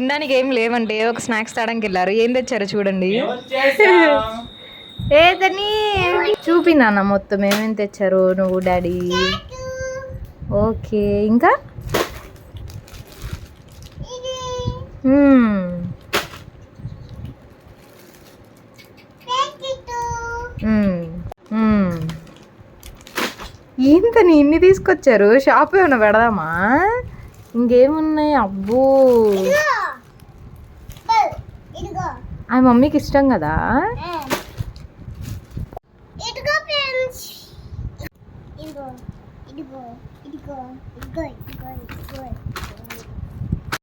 తినడానికి ఏం లేవంటే ఒక స్నాక్స్ తాడానికి వెళ్ళారు. ఏం తెచ్చారో చూడండి. ఏదని చూపినాన్న మొత్తం ఏమేమి తెచ్చారు నువ్వు డాడీ. ఓకే ఇంకా ఏంతని ఇన్ని తీసుకొచ్చారు. షాప్ ఏమైనా పెడదామా? ఇంకేమున్నాయి? అబ్బో ఆ మమ్మీకి ఇష్టం కదా.